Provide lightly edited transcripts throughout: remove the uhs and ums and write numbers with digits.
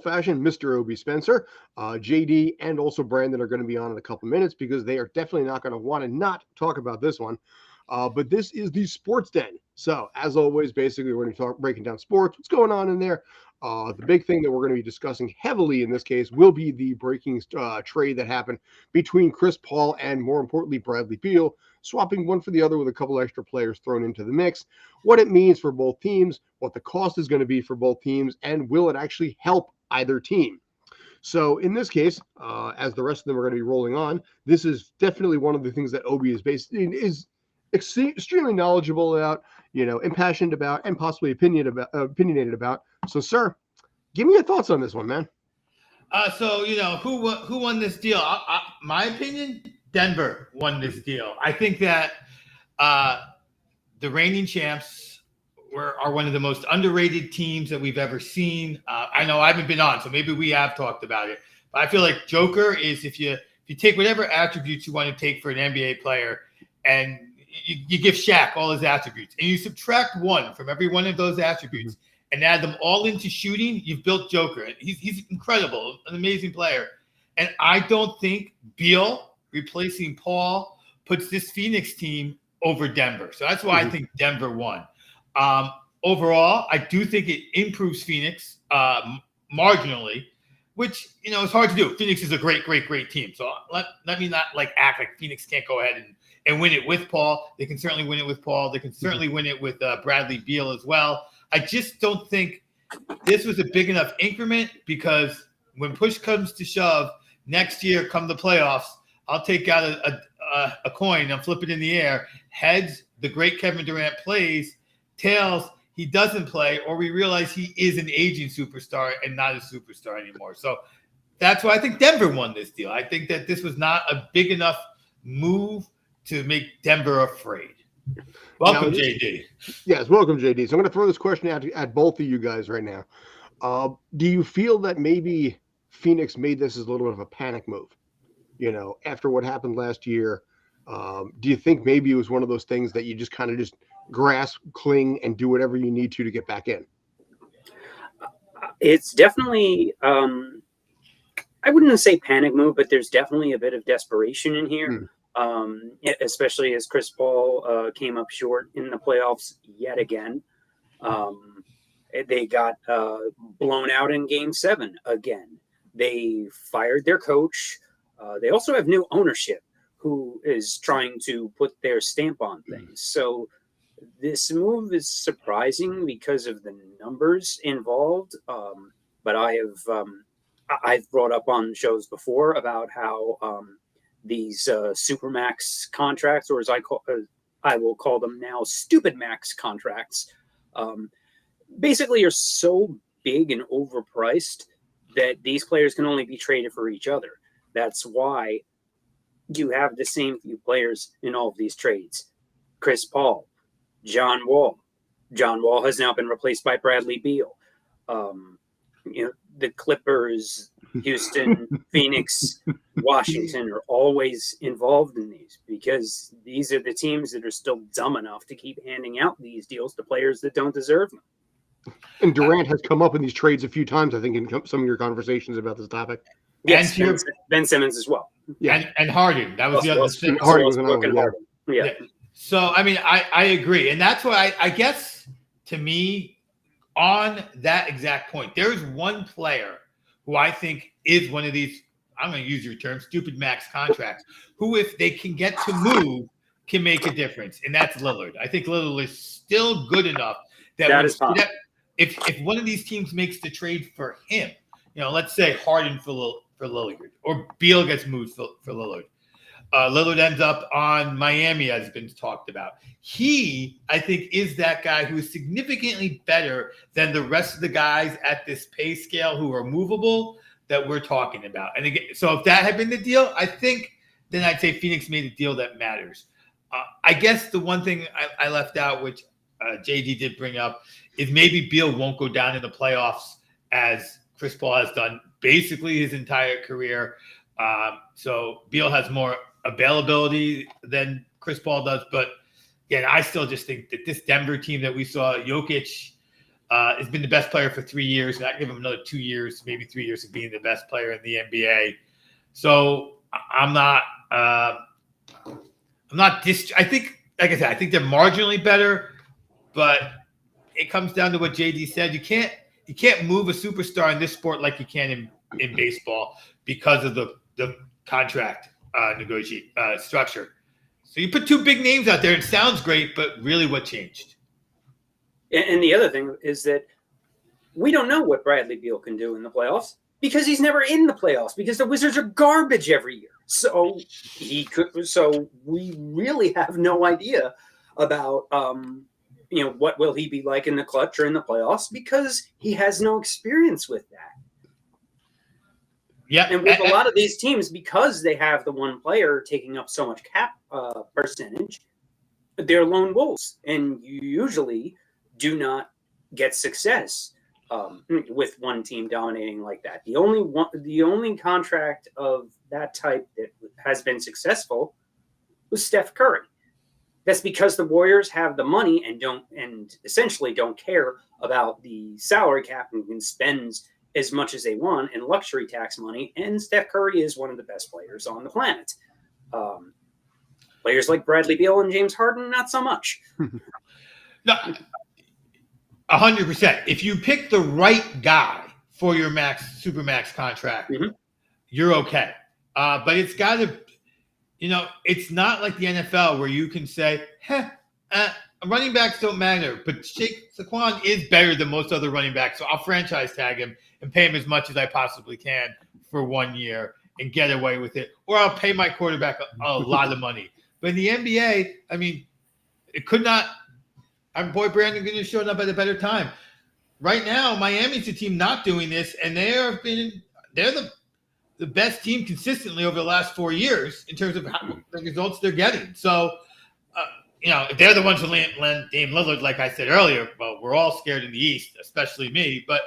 fashion, Mr. Obi Spencer, JD, and also Brandon are going to be on in a couple minutes because they are definitely not going to want to not talk about this one. But this is the Sports Den. So, as always, basically, we're going to be breaking down sports, what's going on in there. The big thing that we're going to be discussing heavily in this case will be the breaking trade that happened between Chris Paul and, more importantly, Bradley Beal, swapping one for the other with a couple extra players thrown into the mix, what it means for both teams, what the cost is going to be for both teams, and will it actually help either team. So in this case, as the rest of them are going to be rolling on, this is definitely one of the things that Obi is extremely knowledgeable about, impassioned about, and possibly opinionated about. So, sir, give me your thoughts on this one, man. Who won this deal? My opinion, Denver won this deal. I think that the reigning champs are one of the most underrated teams that we've ever seen. I know I haven't been on, so maybe we have talked about it. But I feel like Joker is if you take whatever attributes you want to take for an NBA player and you give Shaq all his attributes and you subtract one from every one of those attributes and add them all into shooting, you've built Joker. He's incredible, an amazing player. And I don't think Beal replacing Paul puts this Phoenix team over Denver. So that's why I think Denver won. Overall, I do think it improves Phoenix marginally, which, it's hard to do. Phoenix is a great, great, great team. So let me not act like Phoenix can't go ahead and win it with Paul. They can certainly win it with Paul. They can certainly win it with Bradley Beal as well. I just don't think this was a big enough increment because when push comes to shove, next year, come the playoffs, I'll take out a coin and flip it in the air. Heads, the great Kevin Durant plays. Tails, he doesn't play, or we realize he is an aging superstar and not a superstar anymore. So that's why I think Denver won this deal. I think that this was not a big enough move to make Denver afraid. Welcome, JD. Yes, welcome, JD. So I'm going to throw this question out at both of you guys right now. Do you feel that maybe Phoenix made this as a little bit of a panic move? After what happened last year, do you think maybe it was one of those things that you just kind of just grasp, cling, and do whatever you need to get back in? It's definitely, I wouldn't say panic move, but there's definitely a bit of desperation in here. Especially as Chris Paul came up short in the playoffs yet again. They got blown out in Game 7 again. They fired their coach. They also have new ownership who is trying to put their stamp on things. So this move is surprising because of the numbers involved. But I've brought up on shows before about how these supermax contracts, or as I will call them now, stupid max contracts, basically are so big and overpriced that these players can only be traded for each other. That's why you have the same few players in all of these trades. Chris Paul, John Wall. John Wall has now been replaced by Bradley Beal. The Clippers, Houston, Phoenix, Washington are always involved in these because these are the teams that are still dumb enough to keep handing out these deals to players that don't deserve them. And Durant has come up in these trades a few times, I think, in some of your conversations about this topic. Yes, Ben Simmons as well. Yeah, and Harden. That was the other thing. Harden was another one. Yeah. So, I agree. And that's why I guess, to me, on that exact point, there is one player who I think is one of these, I'm going to use your term, stupid max contracts, who, if they can get to move, can make a difference. And that's Lillard. I think Lillard is still good enough that if one of these teams makes the trade for him, let's say Harden for Lillard or Beal gets moved for Lillard. Lillard ends up on Miami, as has been talked about. He, I think, is that guy who is significantly better than the rest of the guys at this pay scale who are movable that we're talking about. And again, so if that had been the deal, I think then I'd say Phoenix made a deal that matters. I guess the one thing I left out, which JD did bring up, is maybe Beal won't go down in the playoffs as Chris Paul has done basically his entire career. So Beal has more availability than Chris Paul does. But again, I still just think that this Denver team that we saw, Jokic, Has been the best player for 3 years, and I give him another 2 years, maybe 3 years of being the best player in the NBA. So I'm not. I think, like I said, I think they're marginally better, but it comes down to what JD said. You can't move a superstar in this sport like you can in baseball because of the contract structure. So you put two big names out there. It sounds great, but really, what changed? And the other thing is that we don't know what Bradley Beal can do in the playoffs because he's never in the playoffs because the Wizards are garbage every year. So we really have no idea about what will he be like in the clutch or in the playoffs because he has no experience with that. Yeah, and with a lot of these teams, because they have the one player taking up so much cap percentage, they're lone wolves, and you usually do not get success with one team dominating like that. The only contract of that type that has been successful was Steph Curry. That's because the Warriors have the money and essentially don't care about the salary cap and can spend as much as they want in luxury tax money. And Steph Curry is one of the best players on the planet. Players like Bradley Beal and James Harden, not so much. No, 100%. If you pick the right guy for your supermax contract, you're okay. But it's got to, it's not like the NFL where you can say, running backs don't matter, but Saquon is better than most other running backs, so I'll franchise tag him and pay him as much as I possibly can for 1 year and get away with it. Or I'll pay my quarterback a lot of money. But in the NBA, I mean, it could not – our boy Brandon could have shown up at a better time. Right now, Miami's the team not doing this, and they're the best team consistently over the last 4 years in terms of the results they're getting. So, if they're the ones who land Dame Lillard, like I said earlier, well, we're all scared in the East, especially me. But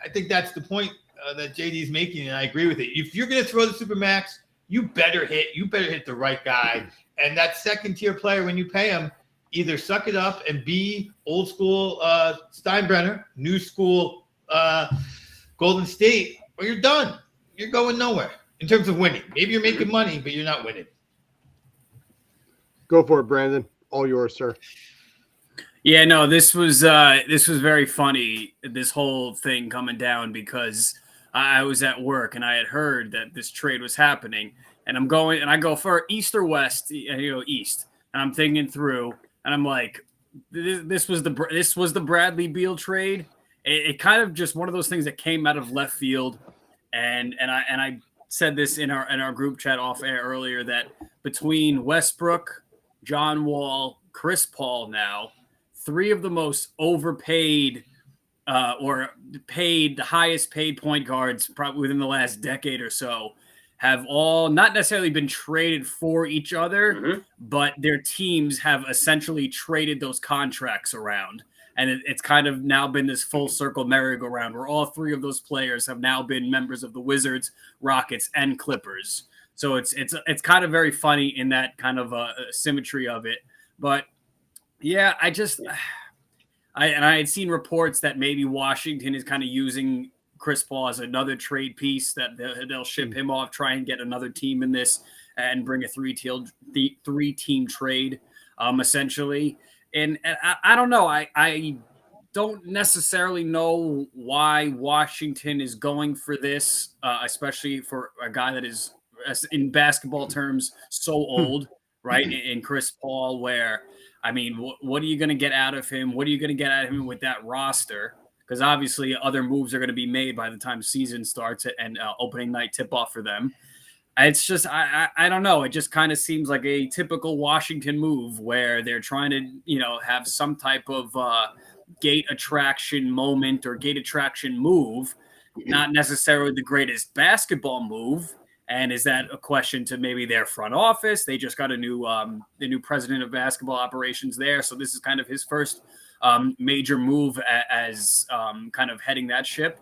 I think that's the point that JD is making, and I agree with it. If you're going to throw the Supermax, you better hit the right guy. And that second-tier player, when you pay him, either suck it up and be old school Steinbrenner, new school Golden State, or you're done. You're going nowhere in terms of winning. Maybe you're making money, but you're not winning. Go for it, Brandon. All yours, sir. Yeah, no, this was very funny, this whole thing coming down, because I was at work and I had heard that this trade was happening, and I go for East or West, East, and I'm thinking through, and I'm like, this was the Bradley Beal trade. It kind of just one of those things that came out of left field, and I said this in our group chat off air earlier, that between Westbrook, John Wall, Chris Paul now, three of the most overpaid or paid, the highest paid point guards probably within the last decade or so, have all not necessarily been traded for each other, but their teams have essentially traded those contracts around. And it's kind of now been this full circle merry-go-round where all three of those players have now been members of the Wizards, Rockets, and Clippers. So it's kind of very funny in that kind of symmetry of it. But yeah, I had seen reports that maybe Washington is kind of using Chris Paul as another trade piece, that they'll ship him off, try and get another team in this and bring a three-team trade, essentially. And I don't know. I don't necessarily know why Washington is going for this, especially for a guy that is, in basketball terms, so old, right? In Chris Paul, where, I mean, what are you going to get out of him? What are you going to get out of him with that roster? Because obviously other moves are going to be made by the time season starts and opening night tip-off for them. It's just, I don't know. It just kind of seems like a typical Washington move where they're trying to, have some type of gate attraction moment or gate attraction move, not necessarily the greatest basketball move. And is that a question to maybe their front office? They just got the new president of basketball operations there. So this is kind of his first major move as kind of heading that ship.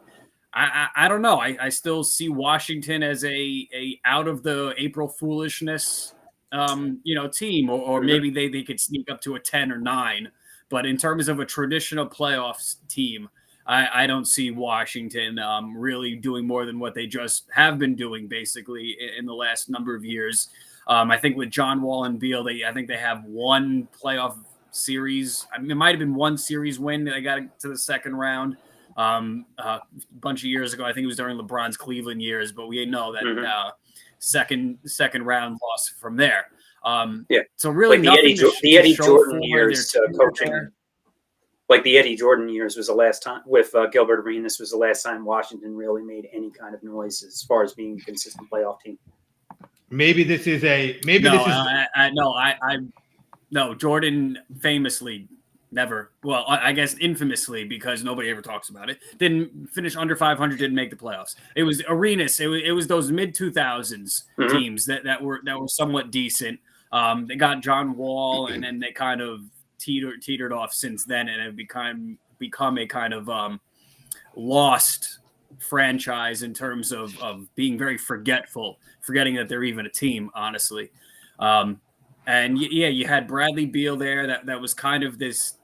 I don't know. I still see Washington as a out of the April foolishness, team, or maybe they could sneak up to a 10 or 9. But in terms of a traditional playoffs team, I don't see Washington really doing more than what they just have been doing basically in the last number of years. I think with John Wall and Beal, I think they have one playoff series. I mean, it might have been one series win. They got to the second round a bunch of years ago. I think it was during LeBron's Cleveland years, but we know that second round loss from there. So really, like the Eddie Jordan years coaching. There. Like the Eddie Jordan years was the last time with Gilbert Arenas was the last time Washington really made any kind of noise as far as being a consistent playoff team. Maybe this is no. Jordan famously never. Well, I guess infamously, because nobody ever talks about it. Didn't finish under 500. Didn't make the playoffs. It was Arenas. It was those mid 2000s teams that were somewhat decent. They got John Wall, and then they kind of teetered off since then, and have become a kind of lost franchise in terms of being very forgetting that they're even a team, honestly. And you had Bradley Beal there. That was kind of this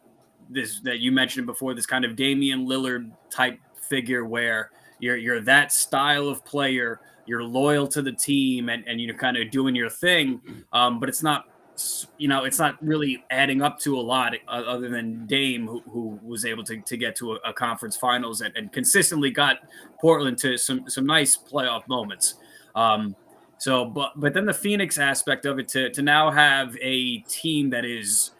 that you mentioned before, this kind of Damian Lillard type figure where you're that style of player. You're loyal to the team and you're kind of doing your thing, but it's not really adding up to a lot other than Dame, who was able to get to a conference finals and consistently got Portland to some nice playoff moments. But then the Phoenix aspect of it to now have a team that is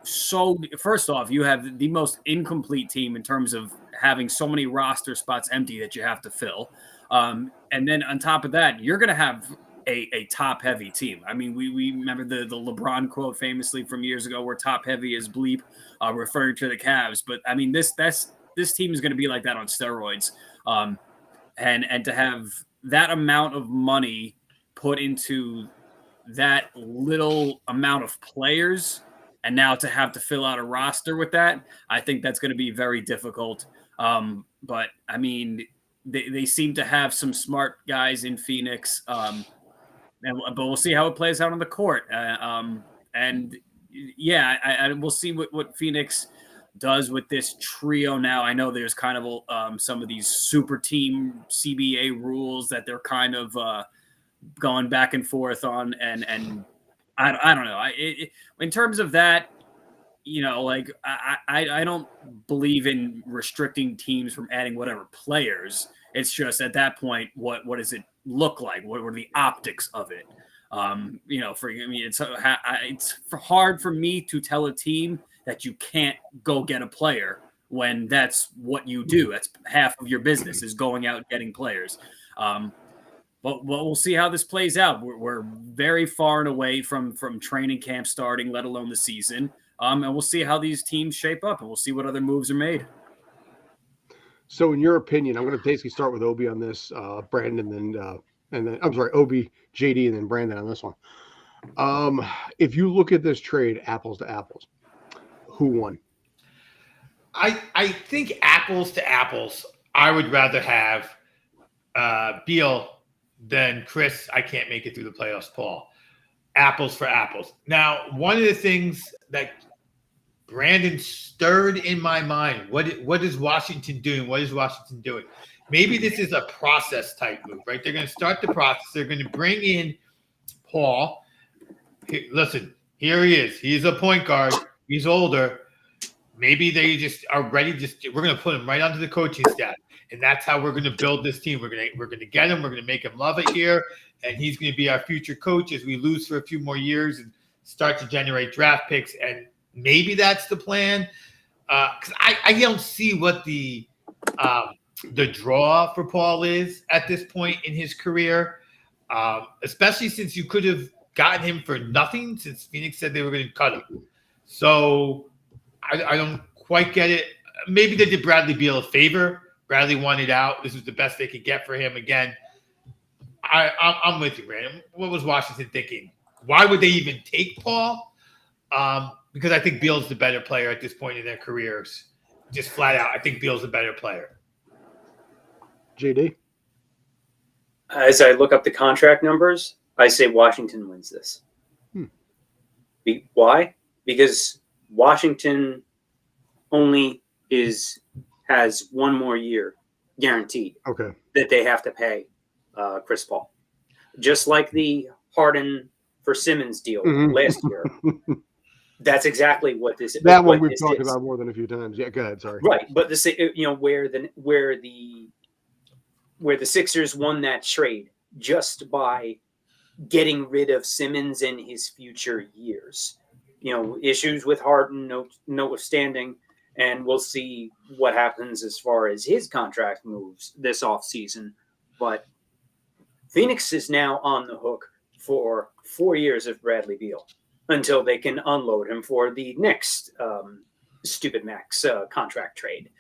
so, first off, you have the most incomplete team in terms of having so many roster spots empty that you have to fill. And then on top of that, you're going to have a top-heavy team. I mean, we remember the LeBron quote famously from years ago, where top-heavy is bleep, referring to the Cavs. But, I mean, this team is going to be like that on steroids. And to have that amount of money put into that little amount of players, and now to have to fill out a roster with that, I think that's going to be very difficult. But, I mean, they seem to have some smart guys in Phoenix, but we'll see how it plays out on the court. We'll see what Phoenix does with this trio now. I know there's kind of some of these super team CBA rules that they're kind of going back and forth on, and I don't know. In terms of that, I don't believe in restricting teams from adding whatever players. It's just at that point, what does it look like? What are the optics of it? It's hard for me to tell a team that you can't go get a player when that's what you do. That's half of your business, is going out and getting players. But we'll see how this plays out. We're very far and away from training camp starting, let alone the season. And we'll see how these teams shape up, and we'll see what other moves are made. So in your opinion, I'm going to basically start with Obi on this, Brandon, and then I'm sorry, Obi, JD, and then Brandon on this one. If you look at this trade, apples to apples, who won? I think apples to apples, I would rather have Beal than Chris. I can't make it through the playoffs, Paul. Apples for apples. Now, one of the things that Brandon stirred in my mind, what is Washington doing? What is Washington doing? Maybe this is a process type move, right? They're going to start the process. They're going to bring in Paul. Listen, here he is. He's a point guard. He's older. Maybe they just are ready. We're going to put him right onto the coaching staff, and that's how we're going to build this team. We're going to get him. We're going to make him love it here, and he's going to be our future coach as we lose for a few more years and start to generate draft picks. And maybe that's the plan, because I don't see what the draw for Paul is at this point in his career, especially since you could have gotten him for nothing, since Phoenix said they were going to cut him. So I don't quite get it. Maybe they did Bradley Beal a favor. Bradley wanted out. This was the best they could get for him. Again, I'm with you, Brandon. What was Washington thinking? Why would they even take Paul? Because I think Beal's the better player at this point in their careers. Just flat out, I think Beal's the better player. JD? As I look up the contract numbers, I say Washington wins this. Why? Because Washington only has one more year guaranteed that they have to pay Chris Paul. Just like the Harden for Simmons deal last year. That's exactly what this is. That one we've talked about more than a few times. Yeah, go ahead. Sorry. Right, but where the Sixers won that trade just by getting rid of Simmons in his future years. Issues with Harden notwithstanding, and we'll see what happens as far as his contract moves this offseason. But Phoenix is now on the hook for 4 years of Bradley Beal until they can unload him for the next stupid max contract trade,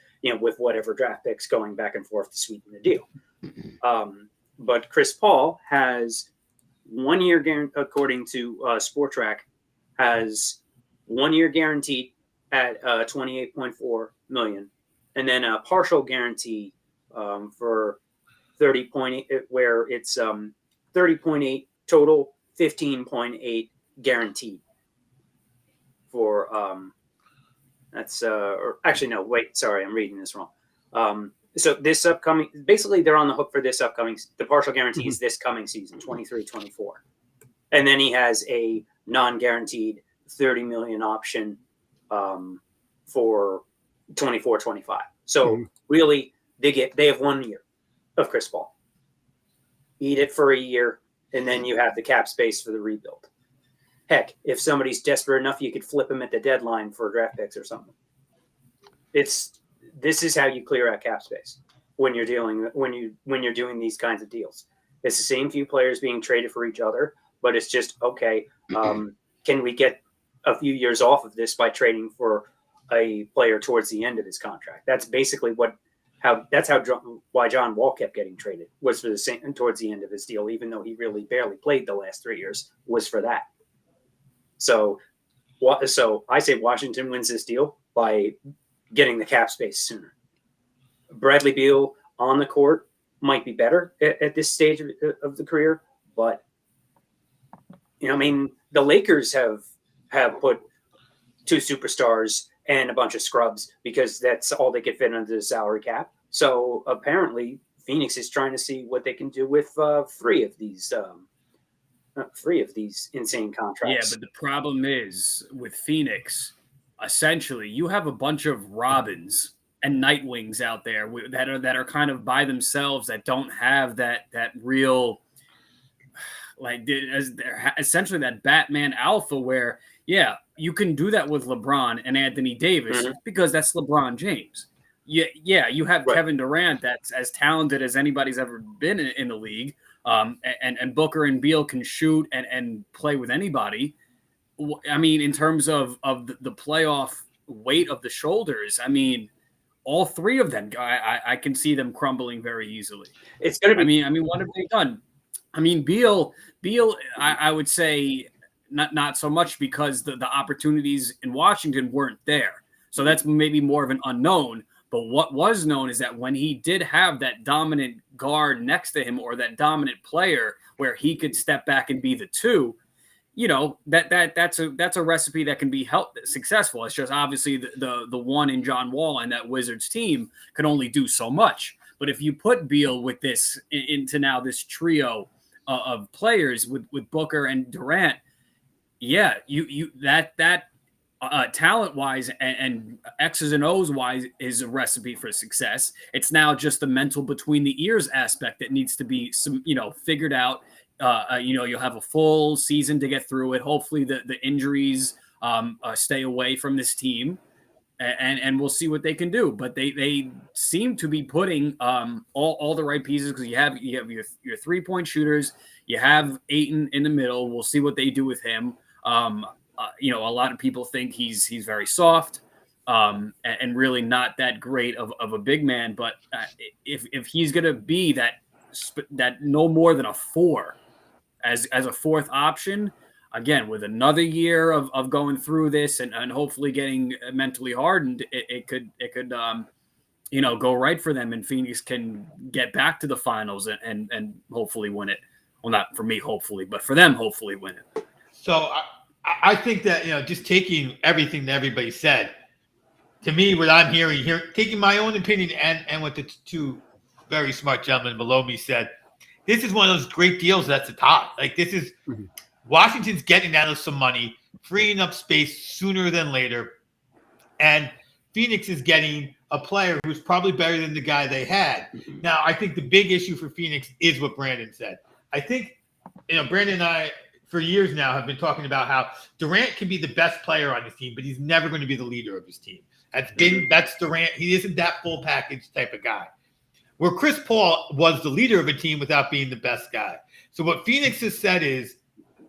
with whatever draft picks going back and forth to sweeten the deal. But Chris Paul has 1 year guaranteed, according to Spotrac, has 1 year guaranteed at $28.4 million, and then a partial guarantee for 30.8, where it's 30.8 total, 15.8 guaranteed for that's or actually no, wait, sorry, I'm reading this wrong. So this upcoming, basically they're on the hook for this upcoming, the partial guarantee is this coming season, 23-24. And then he has a non-guaranteed $30 million option for 24-25. So really they have 1 year of Chris Paul. Eat it for a year, and then you have the cap space for the rebuild. Heck, if somebody's desperate enough, you could flip him at the deadline for draft picks or something. This is how you clear out cap space when you're doing these kinds of deals. It's the same few players being traded for each other, but it's just okay. Can we get a few years off of this by trading for a player towards the end of his contract? That's basically why John Wall kept getting traded, was for the same towards the end of his deal, even though he really barely played the last 3 years, was for that. So I say Washington wins this deal by getting the cap space sooner. Bradley Beal on the court might be better at this stage of the career, but the Lakers have put 2 superstars and a bunch of scrubs because that's all they could fit under the salary cap. So apparently Phoenix is trying to see what they can do with three of these insane contracts. Yeah, but the problem is with Phoenix, essentially, you have a bunch of Robins and Nightwings out there that are kind of by themselves, that don't have that real, like, essentially that Batman alpha where, yeah, you can do that with LeBron and Anthony Davis because that's LeBron James. Yeah, you have Kevin Durant that's as talented as anybody's ever been in the league. And Booker and Beal can shoot and play with anybody. I mean, in terms of the playoff weight of the shoulders, I mean, all 3 of them, I can see them crumbling very easily. It's going to be. I mean, what have they done? I mean, Beal, I would say not so much because the opportunities in Washington weren't there. So that's maybe more of an unknown. But what was known is that when he did have that dominant guard next to him, or that dominant player where he could step back and be the 2, that's a recipe that can be successful. It's just obviously the one in John Wall and that Wizards team can only do so much. But if you put Beal with this into now this trio of players with Booker and Durant, yeah, you that talent-wise and X's and O's wise is a recipe for success. It's now just the mental between the ears aspect that needs to be figured out. You'll have a full season to get through it. Hopefully the injuries stay away from this team, and we'll see what they can do. But they seem to be putting all the right pieces, because you have your 3-point shooters, you have Ayton in the middle. We'll see what they do with him. A lot of people think he's very soft and really not that great of a big man. But if he's going to be that no more than a 4 as a 4th option, again, with another year of going through this and hopefully getting mentally hardened, it could go right for them, and Phoenix can get back to the finals and hopefully win it. Well, not for me, hopefully, but for them, hopefully win it. So I think that, just taking everything that everybody said, to me, what I'm hearing here, taking my own opinion and what the two very smart gentlemen below me said, this is one of those great deals that's a tie. Like this is Washington's getting out of some money, freeing up space sooner than later, and Phoenix is getting a player who's probably better than the guy they had. Now, I think the big issue for Phoenix is what Brandon said. I think, Brandon and I, for years now, have been talking about how Durant can be the best player on his team, but he's never going to be the leader of his team. That's Durant. He isn't that full package type of guy. Where Chris Paul was the leader of a team without being the best guy. So what Phoenix has said is,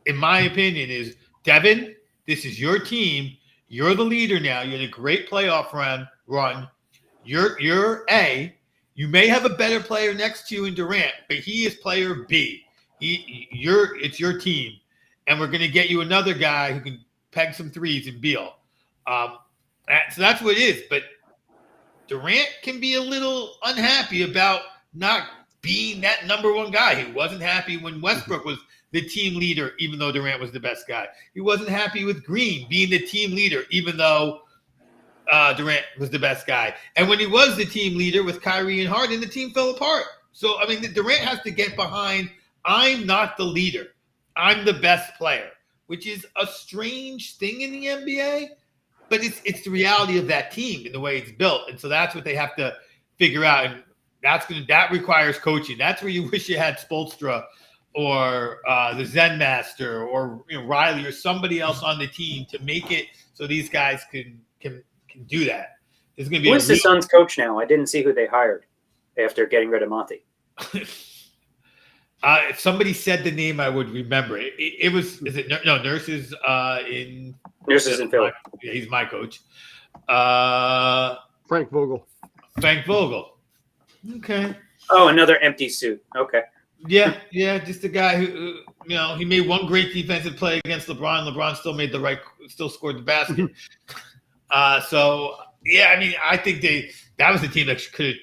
in my opinion, is, Devin, this is your team. You're the leader now. You had a great playoff run. You're A. You may have a better player next to you in Durant, but he is player B. It's your team, and we're going to get you another guy who can peg some threes in Beal. So that's what it is. But Durant can be a little unhappy about not being that number one guy. He wasn't happy when Westbrook was the team leader, even though Durant was the best guy. He wasn't happy with Green being the team leader, even though Durant was the best guy. And when he was the team leader with Kyrie and Harden, the team fell apart. So, Durant has to get behind, I'm not the leader. I'm the best player, which is a strange thing in the NBA. But it's the reality of that team and the way it's built. And so that's what they have to figure out. And that requires coaching. That's where you wish you had Spoelstra or the Zen Master or Riley or somebody else on the team to make it so these guys can do that. There's going to be Who's the Suns coach now? I didn't see who they hired after getting rid of Monty. If somebody said the name, I would remember it. It was Nurses in Philly. Yeah, he's my coach. Frank Vogel. Okay. Oh, another empty suit. Okay. Yeah, just a guy who he made one great defensive play against LeBron. LeBron still scored the basket. I think that was the team that could.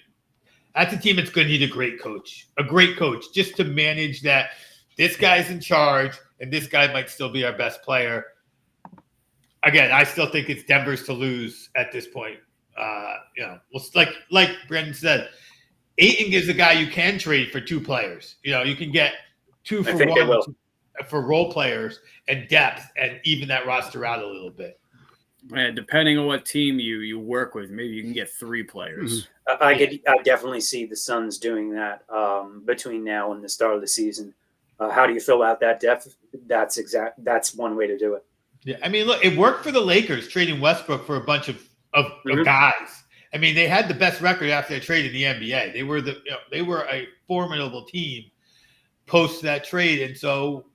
That's a team that's going to need a great coach just to manage that. This guy's in charge, and this guy might still be our best player. Again, I still think it's Denver's to lose at this point. Like Brandon said, Ayton is a guy you can trade for two players. You can get two for one for role players and depth, and even that roster out a little bit. Yeah, depending on what team you work with, maybe you can get three players. I definitely see the Suns doing that between now and the start of the season. How do you fill out that depth? That's one way to do it. Yeah, look, it worked for the Lakers trading Westbrook for a bunch of guys. They had the best record after they traded the NBA. They were a formidable team post that trade, and so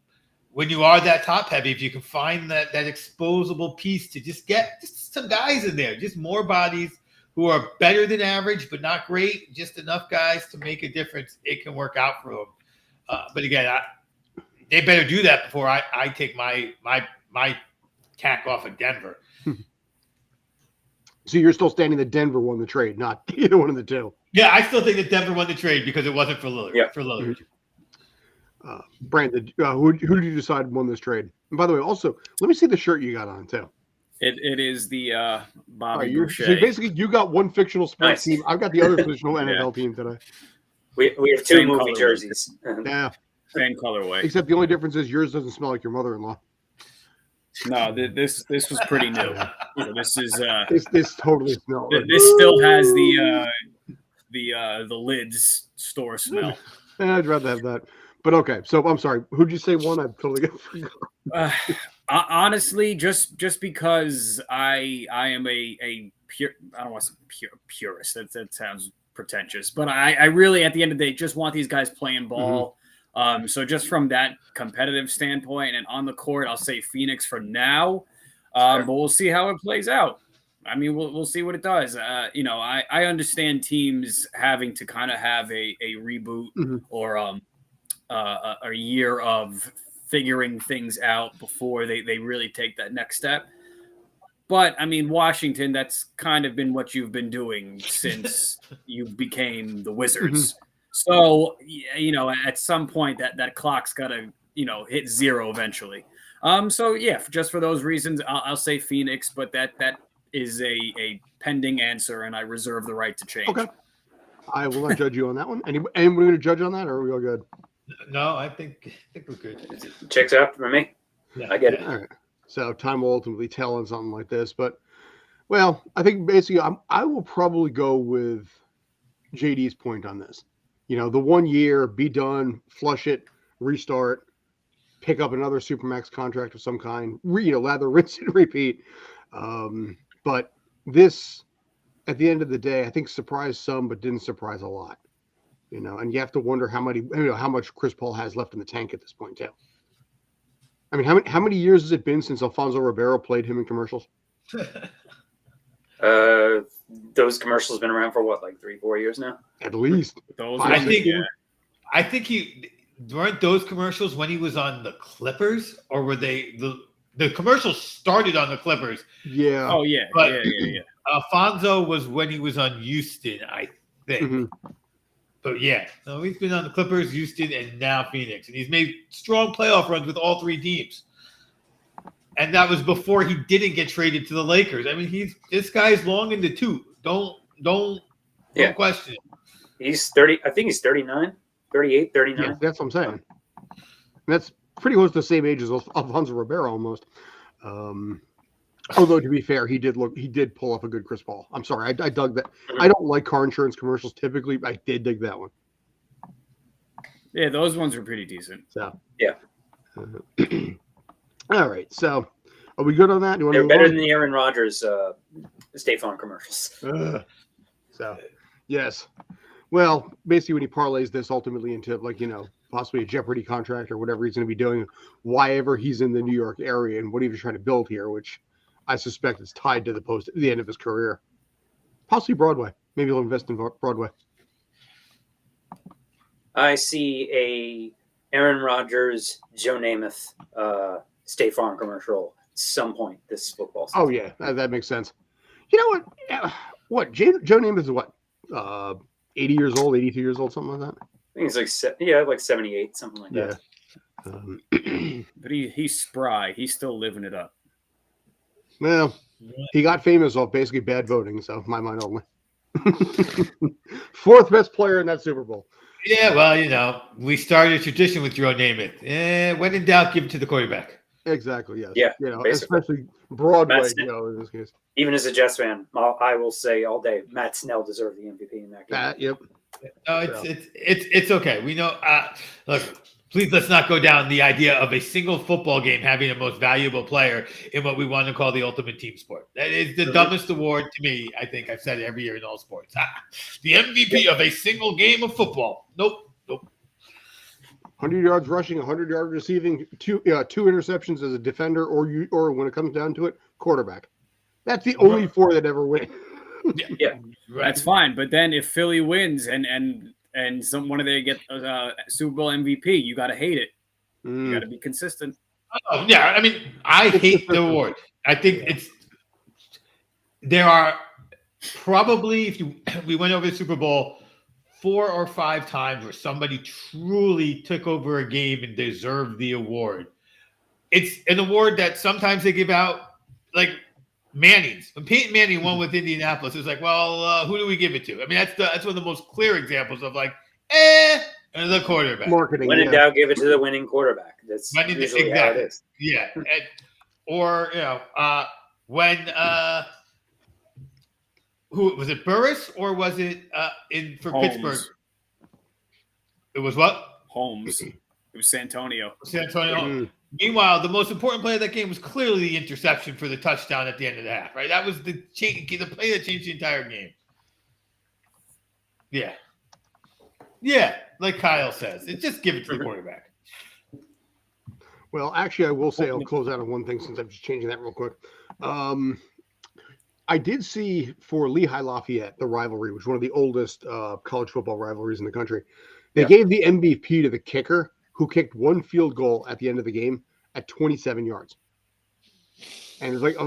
when you are that top heavy, if you can find that exposable piece to just get some guys in there, just more bodies who are better than average but not great, just enough guys to make a difference, it can work out for them. But again, they better do that before I take my tack off of Denver. So you're still standing that Denver won the trade, not either one of the two. Yeah, I still think that Denver won the trade because it wasn't for Lillard. Yeah. For Lillard. Brandon, who did you decide won this trade? And by the way, also, let me see the shirt you got on, too. It is the Bobby Boucher. So basically, you got one fictional sports team. I've got the other fictional NFL team today. We have two Same movie colorway. jerseys. Yeah. Same colorway. Except the only difference is yours doesn't smell like your mother-in-law. No, this was pretty new. So this is This totally smells. this still has the lids store smell. I'd rather have that. But okay, so I'm sorry. Who'd you say won? I totally forgot. Honestly, just because I am a pure, I don't want to say purist. That sounds pretentious, but I really at the end of the day just want these guys playing ball. So just from that competitive standpoint and on the court, I'll say Phoenix for now. But we'll see how it plays out. We'll see what it does. I understand teams having to kind of have a reboot or a year of figuring things out before they really take that next step. But Washington, that's kind of been what you've been doing since you became the Wizards. So, at some point that clock's got to, hit zero eventually. So yeah, just for those reasons, I'll say Phoenix, but that is a pending answer, and I reserve the right to change. Okay. I will not judge you on that one. Anyone going to judge on that, or are we all good? No, I think we're good. Checks out for me. Yeah, I get it. All right. So time will ultimately tell on something like this, but well, I think basically I will probably go with JD's point on this. You know, the 1 year, be done, flush it, restart, pick up another Supermax contract of some kind, lather, rinse, and repeat. But this, at the end of the day, I think surprised some, but didn't surprise a lot. You know, and you have to wonder how much Chris Paul has left in the tank at this point too. I mean, how many years has it been since Alfonso Ribeiro played him in commercials? Those commercials have been around for what, like 3-4 years now? At least. I think he weren't those commercials when he was on the Clippers, or were they the commercials started on the Clippers? Yeah. Oh yeah. But Yeah. Alfonso was when he was on Houston, I think. Mm-hmm. But yeah, so he's been on the Clippers, Houston, and now Phoenix, and he's made strong playoff runs with all three teams. And that was before he didn't get traded to the Lakers. I mean, this guy's long in the tooth. Don't question it. He's 30. I think he's 39, 38, 39. Yeah, that's what I'm saying. That's pretty close to the same age as Alfonso Ribeiro almost. Although to be fair, he did pull off a good Chris Paul. I'm sorry, I dug that. Mm-hmm. I don't like car insurance commercials typically, but I did dig that one. Yeah, those ones were pretty decent. So yeah. All right, so are we good on that? They're better than the Aaron Rodgers State Farm commercials. So yes. Well, basically, when he parlays this ultimately into possibly a Jeopardy contract or whatever he's going to be doing, why ever he's in the New York area and what he was trying to build here, which I suspect is tied to the end of his career. Possibly Broadway. Maybe he'll invest in Broadway. I see a Aaron Rodgers, Joe Namath State Farm commercial at some point this football season. Oh yeah, that makes sense. You know what? What Joe Namath is what? 80 years old, 82 years old, something like that. I think it's like 78, something like that. But he's spry. He's still living it up. Well, he got famous off basically bad voting, so my mind only. Fourth best player in that Super Bowl. Yeah, well, we started a tradition with Joe Namath. When in doubt, give it to the quarterback. Exactly, yes. Yeah, especially Broadway, in this case. Even as a Jets fan, I will say all day, Matt Snell deserved the MVP in that game. Yep. No, it's okay. We know. Look, please let's not go down the idea of a single football game having the most valuable player in what we want to call the ultimate team sport. That is the dumbest award to me. I think I've said it every year in all sports. The MVP of a single game of football. Nope. 100 yards rushing, 100 yards receiving, two interceptions as a defender, or when it comes down to it, quarterback. That's the only four that ever win. Yeah, that's fine. But then if Philly wins and one of they get Super Bowl MVP, you got to hate it. You got to be consistent. Oh, yeah, I mean, I hate the award. I think there are probably, we went over the Super Bowl 4 or 5 times where somebody truly took over a game and deserved the award. It's an award that sometimes they give out, like Manning's. When Peyton Manning won with Indianapolis, it's like, well, who do we give it to? I mean, that's one of the most clear examples of like, and the quarterback. Marketing. When in doubt, give it to the winning quarterback. That's usually how it is. Yeah. When who was it, Burris, or was it for Holmes. Pittsburgh? It was what? Holmes. It was Santonio. Meanwhile, the most important play of that game was clearly the interception for the touchdown at the end of the half, right? That was the play that changed the entire game. Yeah. Yeah, like Kyle says. Just give it to the quarterback. Well, actually, I will say I'll close out on one thing since I'm just changing that real quick. I did see for Lehigh Lafayette, the rivalry, which is one of the oldest college football rivalries in the country. They gave the MVP to the kicker who kicked one field goal at the end of the game at 27 yards. And it's like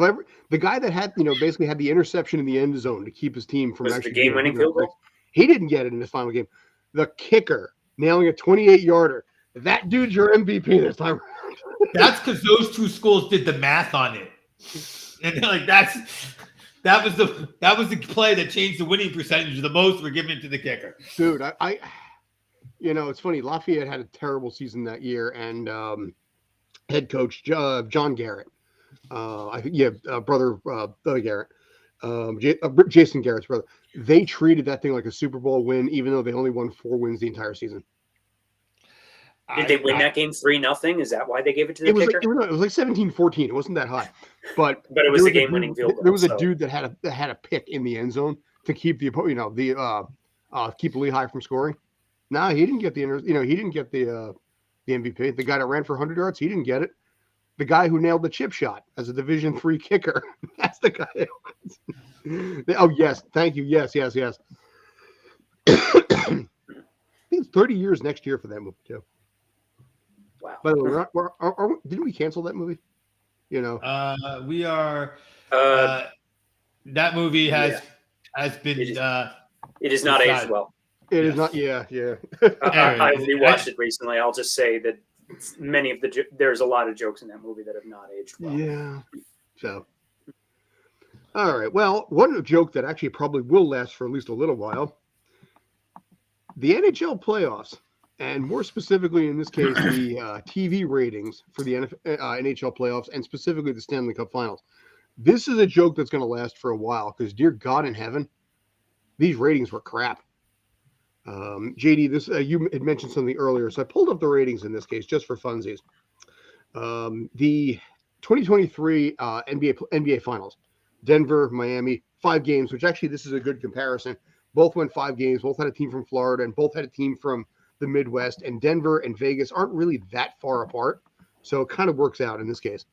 the guy that had, basically had the interception in the end zone to keep his team from actually the game-winning field goal. He didn't get it in his final game. The kicker nailing a 28-yarder. That dude's your MVP this time around. That's because those two schools did the math on it. And they're like, That was the play that changed the winning percentage the most. We're giving it to the kicker. Dude, I it's funny. Lafayette had a terrible season that year, and head coach John Garrett, I think, brother Garrett, Jason Garrett's brother. They treated that thing like a Super Bowl win, even though they only won 4 wins the entire season. Did they win that game 3-0? Is that why they gave it to the kicker? It was like 17-14. It wasn't that high, but it was a game-winning field goal. There was a dude that had a pick in the end zone to keep keep Lehigh from scoring. No, he didn't get the he didn't get the MVP. The guy that ran for 100 yards, he didn't get it. The guy who nailed the chip shot as a Division III kicker, that's the guy. Oh yes, thank you. Yes. It's 30 years next year for that movie too. Wow. By the way, didn't we cancel that movie? We are. That movie has been. It is not aged well. It is not. Yeah. I rewatched it recently. I'll just say that there's a lot of jokes in that movie that have not aged well. Yeah. So. All right. Well, one joke that actually probably will last for at least a little while. The NHL playoffs. And more specifically, in this case, the TV ratings for the NHL playoffs and specifically the Stanley Cup Finals. This is a joke that's going to last for a while because, dear God in heaven, these ratings were crap. JD, you had mentioned something earlier, so I pulled up the ratings in this case just for funsies. The 2023 NBA Finals, Denver, Miami, 5 games, which actually this is a good comparison. Both went 5 games. Both had a team from Florida and both had a team from the Midwest, and Denver and Vegas aren't really that far apart. So it kind of works out in this case.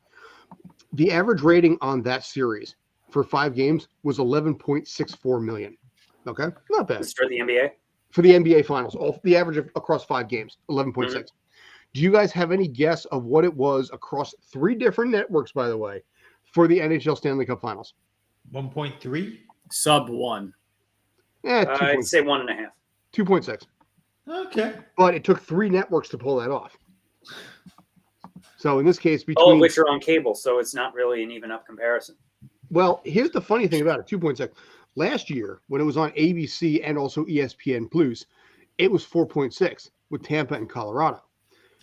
The average rating on that series for 5 games was 11.64 million. Okay. Not bad. It's for the NBA? For the NBA Finals, the average across 5 games, 11.6. Mm-hmm. Do you guys have any guess of what it was across 3 different networks, by the way, for the NHL Stanley Cup Finals? 1.3? Sub 1. I'd say 1.5. 2.6. Okay. But it took 3 networks to pull that off. So in this case, all of which are on cable, so it's not really an even up comparison. Well, here's the funny thing about it, 2.6. Last year, when it was on ABC and also ESPN Plus, it was 4.6 with Tampa and Colorado.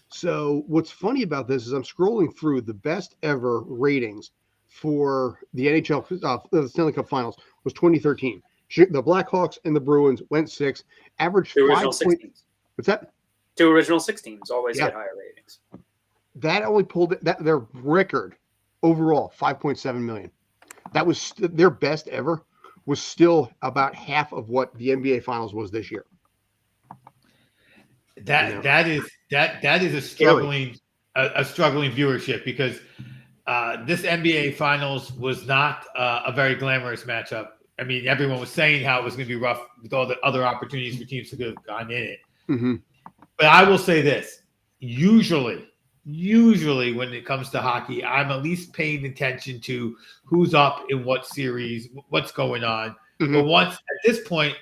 So what's funny about this is I'm scrolling through the best ever ratings for the NHL the Stanley Cup Finals was 2013. The Blackhawks and the Bruins went 6, averaged 5. What's that? 2 original 6 teams always get higher ratings. That only pulled their record overall, 5.7 million. That was their best ever. Was still about half of what the NBA Finals was this year. That is a struggling viewership because this NBA Finals was not a very glamorous matchup. I mean, everyone was saying how it was going to be rough with all the other opportunities for teams to have gone in it. Mm-hmm. But I will say this: usually when it comes to hockey, I'm at least paying attention to who's up in what series, what's going on. Mm-hmm. But at this point,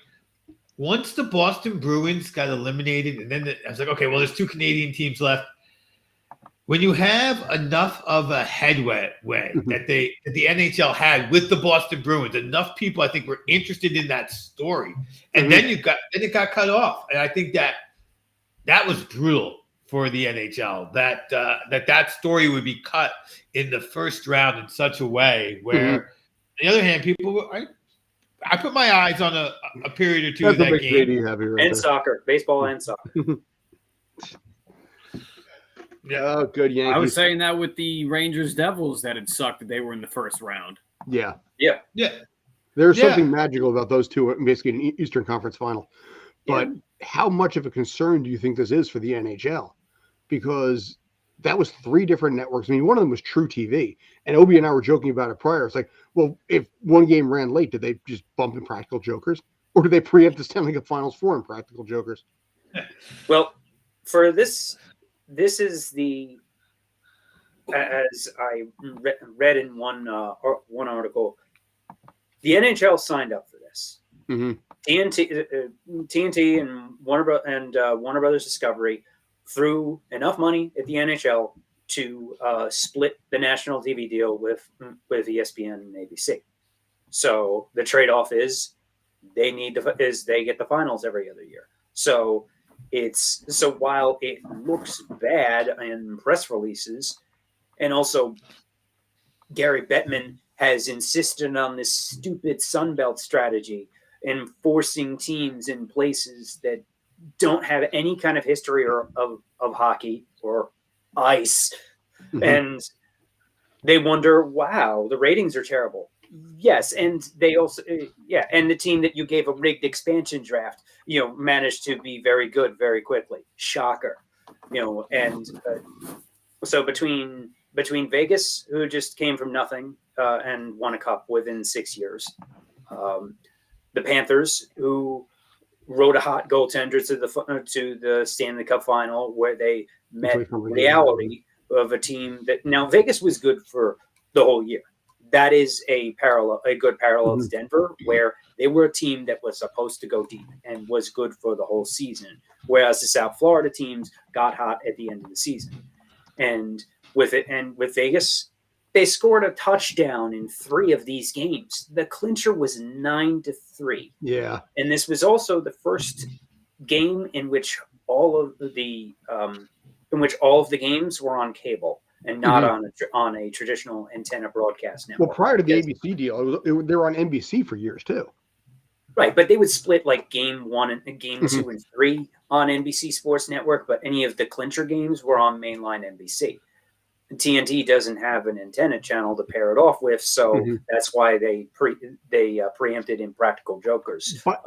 once the Boston Bruins got eliminated, and then I was like, okay, well, there's 2 Canadian teams left. When you have enough of a headway that the NHL had with the Boston Bruins, enough people I think were interested in that story, and then it got cut off, and I think that was brutal for the NHL. That story would be cut in the first round in such a way where, on the other hand, people were. I put my eyes on a period or two of that game. And soccer, baseball and soccer. Yeah, oh, good Yankees. I was saying that with the Rangers Devils that it sucked that they were in the first round. Yeah. There's something magical about those two, basically an Eastern Conference final. But how much of a concern do you think this is for the NHL? Because that was 3 different networks. I mean, one of them was True TV. And Obi and I were joking about it prior. It's like, well, if one game ran late, did they just bump Impractical Jokers? Or did they preempt the Stanley Cup Finals for Impractical Jokers? Well, for this is the, as I read in one article, the NHL signed up for this. Mm-hmm. TNT and Warner Brothers Discovery threw enough money at the NHL to split the national TV deal with ESPN and ABC. So the trade-off is they get the finals every other year. So while it looks bad in press releases, and also Gary Bettman has insisted on this stupid Sunbelt strategy and forcing teams in places that don't have any kind of history of hockey or ice. Mhm. And they wonder, wow, the ratings are terrible. Yes, and they also, and the team that you gave a rigged expansion draft, managed to be very good very quickly. Shocker, and so between Vegas, who just came from nothing and won a cup within 6 years, the Panthers, who rode a hot goaltender to the Stanley Cup final, where they met reality of a team that now Vegas was good for the whole year. That is a good parallel to Denver, where they were a team that was supposed to go deep and was good for the whole season, whereas the South Florida teams got hot at the end of the season. And with Vegas, they scored a touchdown in 3 of these games. The clincher was 9-3. Yeah, and this was also the first game in which all of the games were on cable and not on a traditional antenna broadcast network. Well, prior to the ABC deal, they were on NBC for years too. Right, but they would split like game 1 and game 2 and 3 on NBC Sports Network, but any of the clincher games were on mainline NBC. And TNT doesn't have an antenna channel to pair it off with, so that's why they preempted Impractical Jokers. By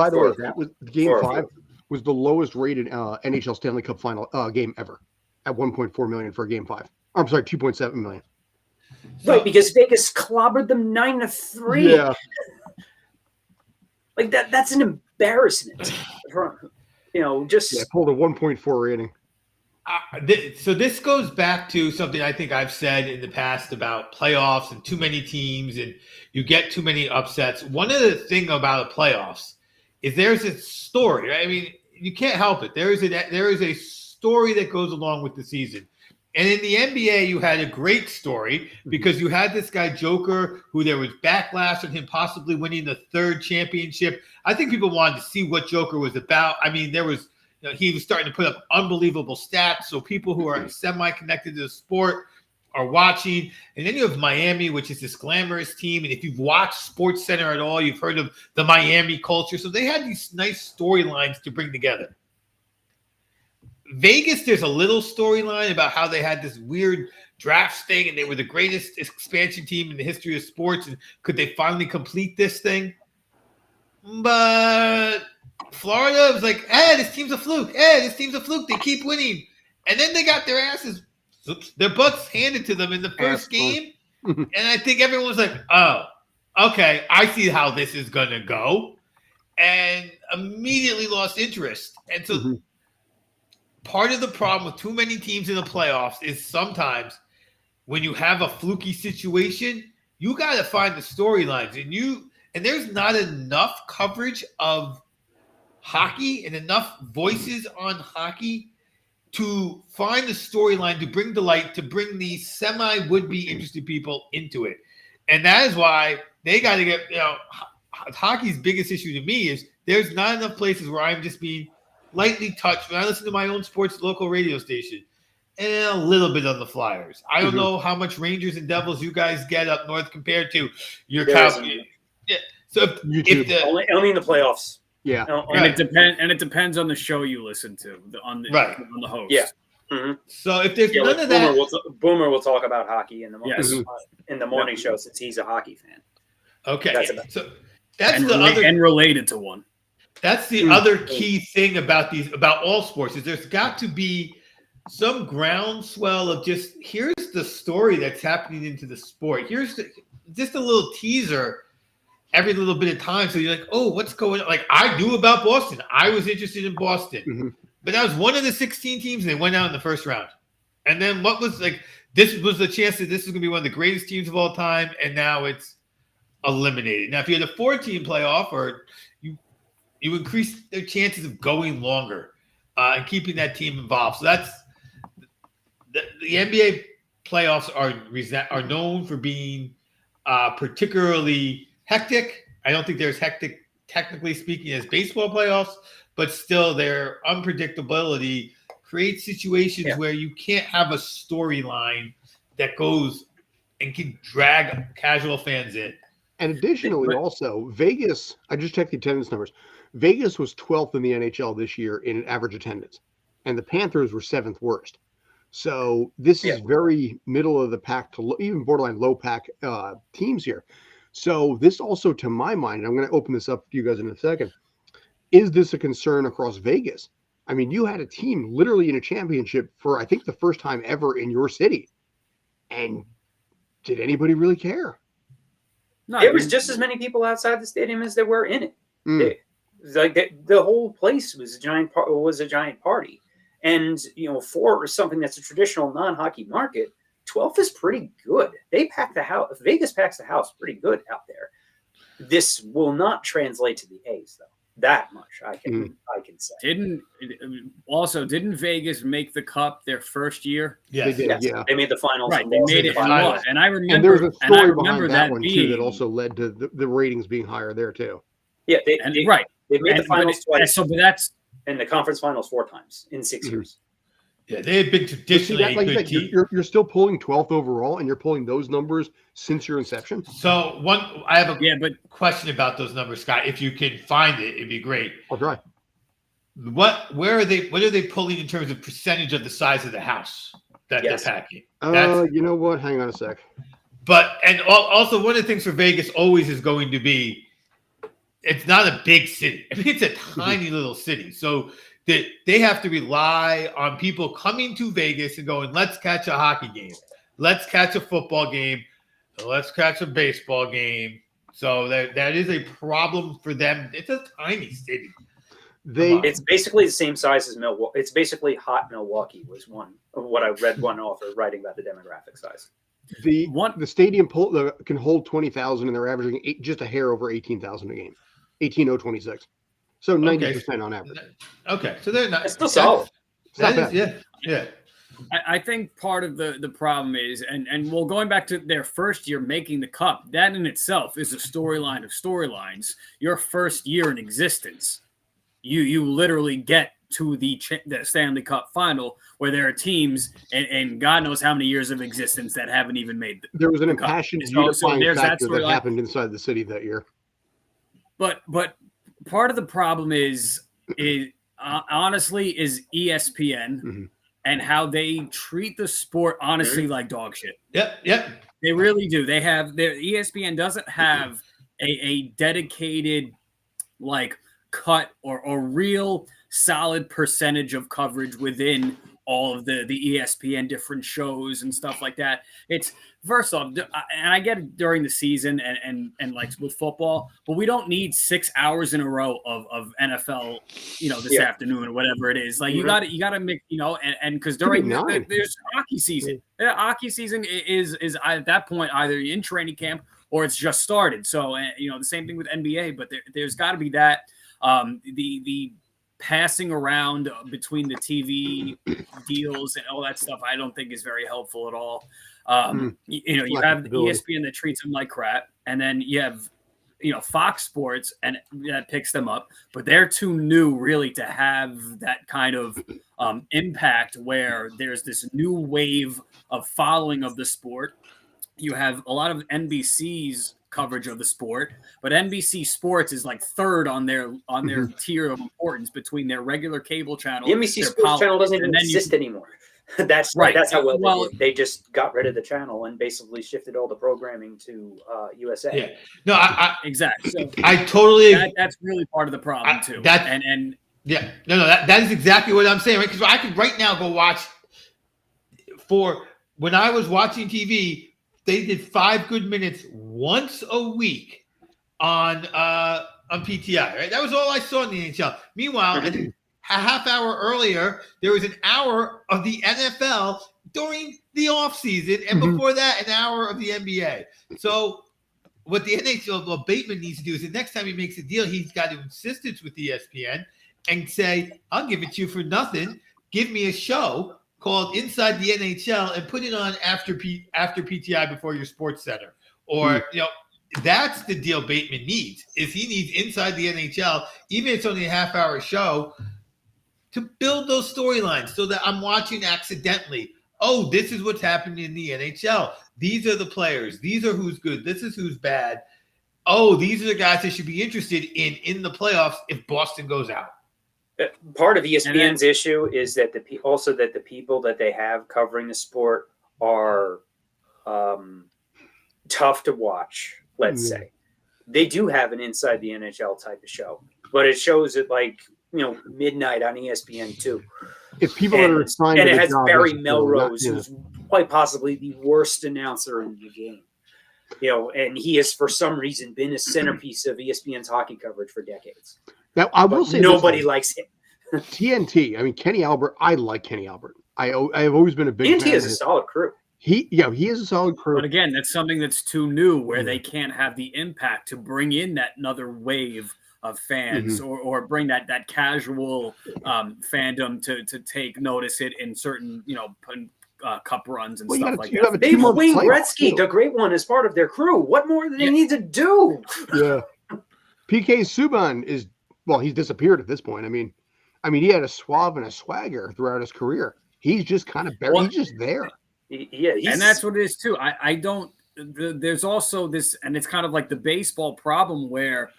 the way, that was Game 5 was the lowest rated NHL Stanley Cup final game ever, at 1.4 million for Game 5. I'm sorry, 2.7 million. Right, because Vegas clobbered them 9-3. Yeah. Like that's an embarrassment. Pulled a 1.4 rating. So this goes back to something I think I've said in the past about playoffs and too many teams and you get too many upsets. One of the things about the playoffs is there's a story, right? I mean, you can't help it. There is a story that goes along with the season. And in the NBA, you had a great story because you had this guy Joker, who there was backlash on him possibly winning the 3rd championship. I think people wanted to see what Joker was about. I mean, he was starting to put up unbelievable stats. So people who are semi-connected to the sport are watching. And then you have Miami, which is this glamorous team. And if you've watched Sports Center at all, you've heard of the Miami culture. So they had these nice storylines to bring together. Vegas, there's a little storyline about how they had this weird draft thing and they were the greatest expansion team in the history of sports. And could they finally complete this thing? But Florida was like, hey, this team's a fluke. Hey, this team's a fluke. They keep winning. And then they got their butts handed to them in the first game. And I think everyone was like, oh, okay, I see how this is going to go. And immediately lost interest. And so part of the problem with too many teams in the playoffs is sometimes when you have a fluky situation, you got to find the storylines. And there's not enough coverage of hockey and enough voices on hockey to find the storyline, to bring the light, to bring these semi-would-be interested people into it. And that is why they got to get, hockey's biggest issue to me is there's not enough places where I'm just being lightly touched when I listen to my own sports local radio station and a little bit on the Flyers. I don't know how much Rangers and Devils you guys get up north compared to your Cowboys. Yeah. So only in the playoffs. Yeah. It depends on the show you listen to on the host. Yeah. Mm-hmm. So if there's none of that, Boomer will talk about hockey in the morning show since he's a hockey fan. Okay. That's related to one. That's the other key thing about all sports is there's got to be some groundswell of just here's the story that's happening into the sport. Here's just a little teaser every little bit of time. So you're like, oh, what's going on? Like I knew about Boston. I was interested in Boston. But that was one of the 16 teams and they went out in the first round. And then this was the chance that this is going to be one of the greatest teams of all time. And now it's eliminated. Now, if you had a 4-team playoff or you increase their chances of going longer and keeping that team involved. So that's the NBA playoffs are known for being particularly hectic. I don't think they're as hectic, technically speaking, as baseball playoffs, but still their unpredictability creates situations where you can't have a storyline that goes and can drag casual fans in. And additionally, also, Vegas, I just checked the attendance numbers. Vegas was 12th in the NHL this year in average attendance, and the Panthers were 7th worst. So this is very middle of the pack to even borderline low pack teams here. So this also, to my mind, and I'm going to open this up to you guys in a second, is this a concern across Vegas? I mean, you had a team literally in a championship for, I think, the first time ever in your city. And did anybody really care? No, there was just as many people outside the stadium as there were in it. The whole place was a giant party. And, for something that's a traditional non-hockey market, 12th is pretty good. They pack the house. Vegas packs the house pretty good out there. This will not translate to the A's, though. That much I can say. Didn't Vegas make the Cup their first year? Yes. They did. Yeah, they made the finals. Right, they made it. And I remember. And there's a story behind that one too that also led to the ratings being higher there too. Yeah, they made the finals twice. So, but that's and the conference finals 4 times in 6 years. Yeah, they had been traditionally a good team. You're still pulling 12th overall, and you're pulling those numbers since your inception. So I have a question about those numbers, Scott. If you can find it, it'd be great. I'll try. What are they pulling in terms of percentage of the size of the house that they're packing? You know what? Hang on a sec. And also one of the things for Vegas always is going to be, it's not a big city. I mean, it's a tiny little city. So they have to rely on people coming to Vegas and going, let's catch a hockey game. Let's catch a football game. Let's catch a baseball game. So that is a problem for them. It's a tiny city. It's basically the same size as Milwaukee. It's basically hot Milwaukee was one of what I read one author writing about the demographic size. The stadium can hold 20,000 and they're averaging just a hair over 18,000 a game. 18,026. So 90% on average. Okay, so they're not. It's still solid. Yeah. I think part of the problem is, and well, going back to their first year making the Cup, that in itself is a storyline of storylines. Your first year in existence, you literally get to the Stanley Cup final where there are teams and God knows how many years of existence that haven't even made the There was an the impassioned unifying factor that happened inside the city that year. But part of the problem is honestly ESPN and how they treat the sport honestly like dog shit. Yep. They really do. They have ESPN doesn't have a dedicated cut or real solid percentage of coverage within all of the ESPN different shows and stuff like that. It's first off, and I get it during the season and like with football, but we don't need 6 hours in a row of NFL, this afternoon or whatever it is. Like you got to make, and because during there's hockey season. Hockey season is at that point either in training camp or it's just started. So the same thing with NBA, but there's got to be that the passing around between the TV deals and all that stuff, I don't think is very helpful at all. You have the ESPN that treats them like crap, and then you have, Fox Sports and that picks them up, but they're too new really to have that kind of impact where there's this new wave of following of the sport. You have a lot of NBC's coverage of the sport, but NBC Sports is like third on their tier of importance between their regular cable channel. The NBC Sports channel doesn't even exist anymore. That's right. That's how well they just got rid of the channel and basically shifted all the programming to USA. Yeah, no, I exactly. So I totally. That's really part of the problem too. That that's the deal Bateman needs. Is he needs inside the NHL, even if it's only a half-hour show, to build those storylines so that I'm watching accidentally. Oh, this is what's happening in the NHL. These are the players. These are who's good. This is who's bad. Oh, these are the guys I should be interested in the playoffs if Boston goes out. Part of ESPN's issue is that the people that they have covering the sport are tough to watch. Let's say they do have an inside the NHL type of show, but it shows at midnight on ESPN too. If people are assigned, and it has Barry Melrose, who's quite possibly the worst announcer in the game. And he has for some reason been a centerpiece of ESPN's hockey coverage for decades. Now I will say nobody likes him. TNT. I mean, Kenny Albert. I like Kenny Albert. I have always been a big TNT fan is a solid crew. He is a solid crew. But again, that's something that's too new, where they can't have the impact to bring in that another wave of fans or bring that casual fandom to take notice it in certain cup runs and stuff like that. They have Wayne Gretzky, the great one, as part of their crew. What more do they need to do? Yeah, PK Subban he's disappeared at this point. I mean, he had a suave and a swagger throughout his career. He's just kind of buried. He's just there. And that's what it is too. I don't. There's also this, and it's kind of like the baseball problem where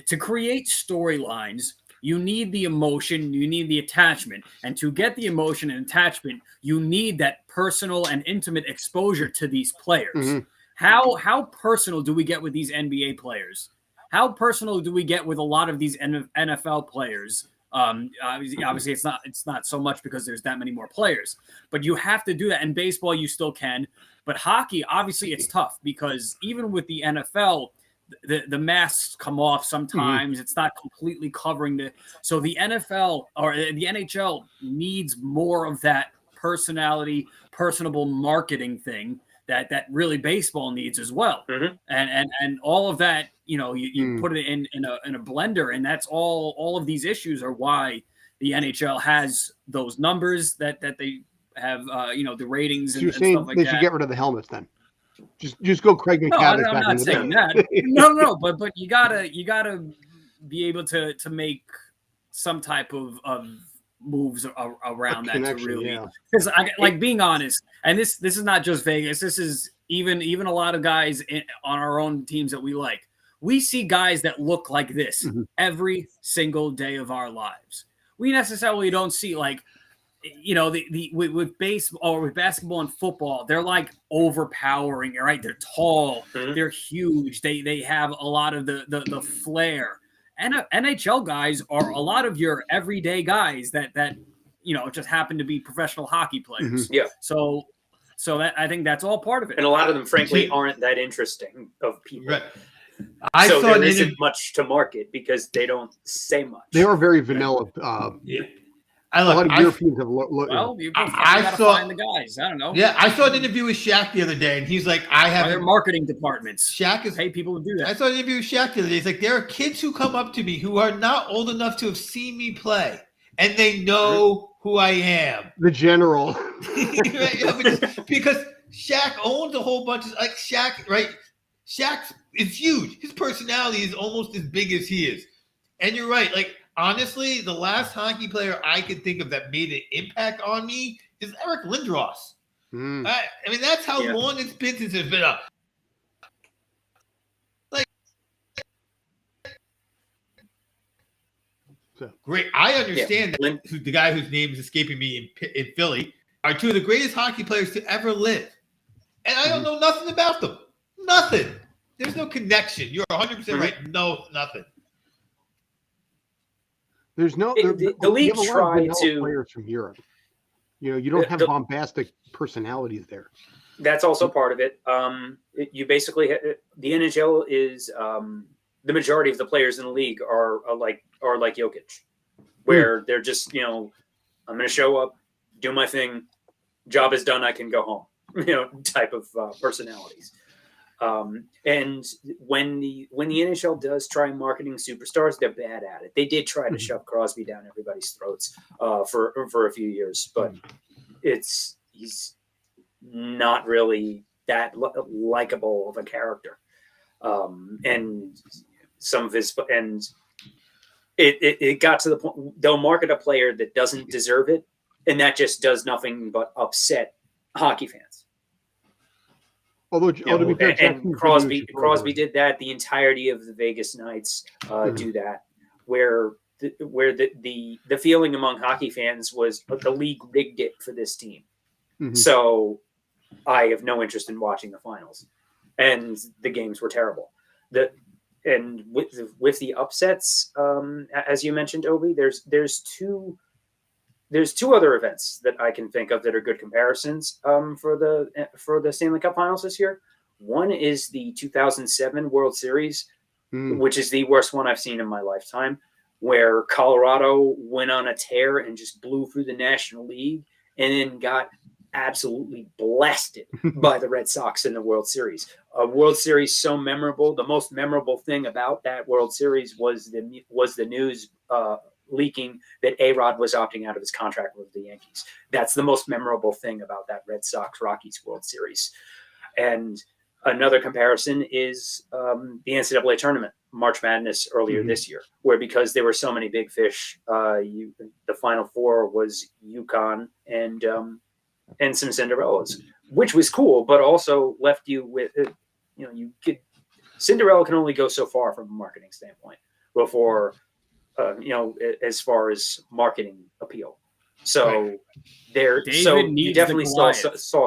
to create storylines, you need the emotion, you need the attachment, and to get the emotion and attachment, you need that personal and intimate exposure to these players. How personal do we get with these NBA players? How personal do we get with a lot of these NFL players? Obviously, it's not so much because there's that many more players, but you have to do that. In baseball, you still can, but hockey, obviously, it's tough because even with the NFL, the masks come off sometimes. It's not completely covering so the NFL or the NHL needs more of that personable marketing thing that really baseball needs as well. And all of that, you put it in a blender, and that's all of these issues are why the NHL has those numbers that they have, the ratings and stuff like that. They should get rid of the helmets then. Just go Craig McCavish. No, I'm not saying that. No, but you gotta be able to make some type of moves around that to really, because being honest, and this is not just Vegas. This is even a lot of guys on our own teams that we like. We see guys that look like this every single day of our lives. We necessarily don't see with baseball or with basketball and football, they're like overpowering, right? They're tall, they're huge, they have a lot of the flair. And NHL guys are a lot of your everyday guys that just happen to be professional hockey players. Yeah. So that I think that's all part of it. And a lot of them, frankly, aren't that interesting of people. Right. There isn't much to market because they don't say much. They are very vanilla. A lot of Europeans have you gotta find the guys. I don't know. Yeah, I saw an interview with Shaq the other day, and he's like, "I have their marketing departments. Shaq is pay people to do that." I saw an interview with Shaq the other day. He's like, "There are kids who come up to me who are not old enough to have seen me play, and they know who I am." The general, because Shaq owns a whole bunch of Shaq, right? Shaq is huge. His personality is almost as big as he is, and you're right. Honestly, the last hockey player I could think of that made an impact on me is Eric Lindros. I mean, that's how long it's been since it's been up. Great. I understand that the guy whose name is escaping me in Philly are two of the greatest hockey players to ever live. And I don't know nothing about them. Nothing. There's no connection. You're 100% right. No, nothing. There's no the league tried to players from Europe. You don't have bombastic personalities there. That's also part of it. You basically the NHL is the majority of the players in the league are like Jokic, where they're just I'm going to show up, do my thing, job is done, I can go home. Type of personalities. And when the NHL does try marketing superstars, they're bad at it. They did try to shove Crosby down everybody's throats for a few years, but he's not really that likable of a character. and some of his and it got to the point they'll market a player that doesn't deserve it, and that just does nothing but upset hockey fans. Although, to be fair, and Crosby did that. The entirety of the Vegas Knights do that, where the feeling among hockey fans was the league rigged it for this team. Mm-hmm. So I have no interest in watching the finals, and the games were terrible. And with the upsets, as you mentioned, Obi, there's two other events that I can think of that are good comparisons for the Stanley Cup Finals this year. One is the 2007 World Series, which is the worst one I've seen in my lifetime, where Colorado went on a tear and just blew through the National League and then got absolutely blasted by the Red Sox in the World Series. A World Series so memorable. The most memorable thing about that World Series was the news leaking that A-Rod was opting out of his contract with the Yankees. That's the most memorable thing about that Red Sox-Rockies World Series. And another comparison is the NCAA tournament, March Madness earlier this year, where because there were so many big fish, the Final Four was UConn and some Cinderellas, which was cool, but also left you with, Cinderella can only go so far from a marketing standpoint before, as far as marketing appeal. So you definitely saw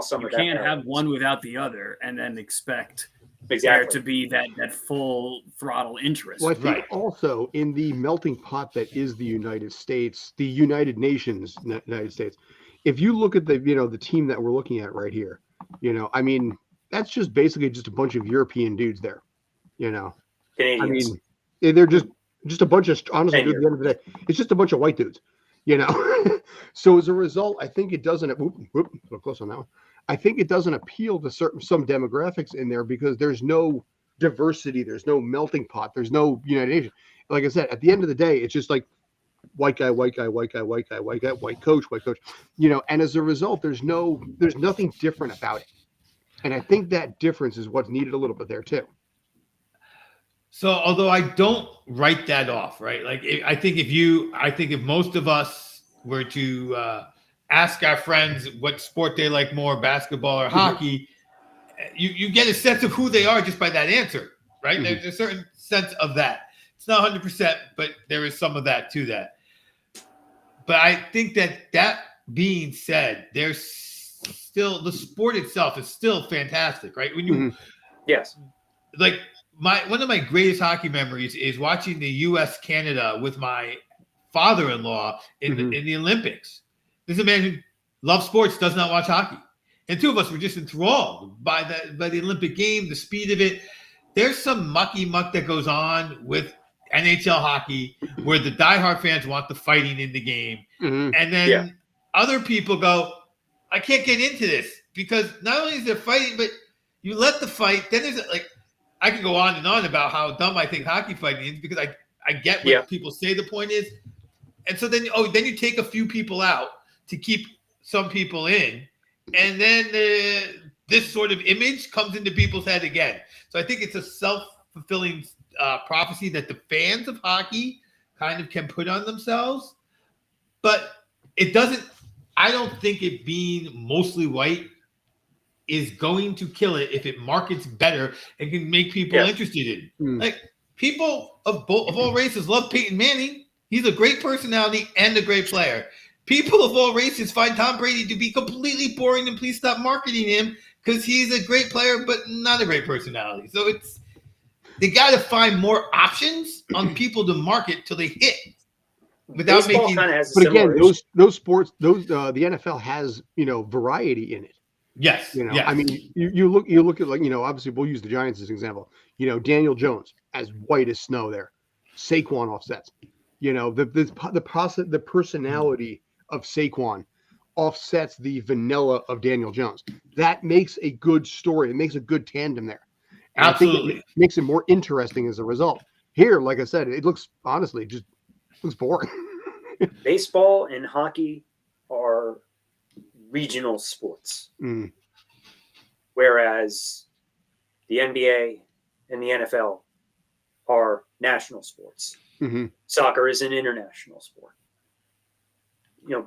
some of that. You can't have one without the other and then expect there to be that full throttle interest. Well, I think also in the melting pot that is the United States, the United Nations, United States, if you look at the team that we're looking at right here, that's just basically just a bunch of European dudes there, Canadians. They're just a bunch of, honestly, at the end of the day, it's just a bunch of white dudes, So as a result, I think it doesn't, look close on that one. I think it doesn't appeal to some demographics in there because there's no diversity, there's no melting pot, there's no United Nations. Like I said, at the end of the day, it's just like white guy, white guy, white guy, white guy, white guy, white coach, and as a result, there's nothing different about it. And I think that difference is what's needed a little bit there too. So, although I don't write that off, right? Like, I think if most of us were to ask our friends what sport they like more, basketball or hockey, you get a sense of who they are just by that answer, right? Mm-hmm. There's a certain sense of that. It's not 100%, but there is some of that to that. But I think that being said, there's still the sport itself is still fantastic, right? When you, yes, like. One of my greatest hockey memories is watching the U.S. Canada with my father-in-law in the Olympics. This is a man who loves sports, does not watch hockey, and two of us were just enthralled by the Olympic game, the speed of it. There's some mucky muck that goes on with NHL hockey where the diehard fans want the fighting in the game, and then other people go, "I can't get into this because not only is there fighting, but you let the fight. Then there's like." I could go on and on about how dumb I think hockey fighting is because I get what people say the point is. And so then you take a few people out to keep some people in. And then this sort of image comes into people's head again. So I think it's a self-fulfilling prophecy that the fans of hockey kind of can put on themselves. But it doesn't – I don't think it being mostly white – is going to kill it if it markets better and can make people interested in. Like people of all races love Peyton Manning. He's a great personality and a great player. People of all races find Tom Brady to be completely boring and please stop marketing him because he's a great player but not a great personality. So they got to find more options on people to market till they hit without baseball making. But again, those sports, the NFL has variety in it. Yes. You look at obviously we'll use the Giants as an example. Daniel Jones as white as snow there. Saquon offsets. The personality of Saquon offsets the vanilla of Daniel Jones. That makes a good story. It makes a good tandem there. And absolutely. I think it makes it more interesting as a result. Here, like I said, it looks honestly just looks boring. Baseball and hockey are regional sports, whereas the NBA and the NFL are national sports. Mm-hmm. Soccer is an international sport.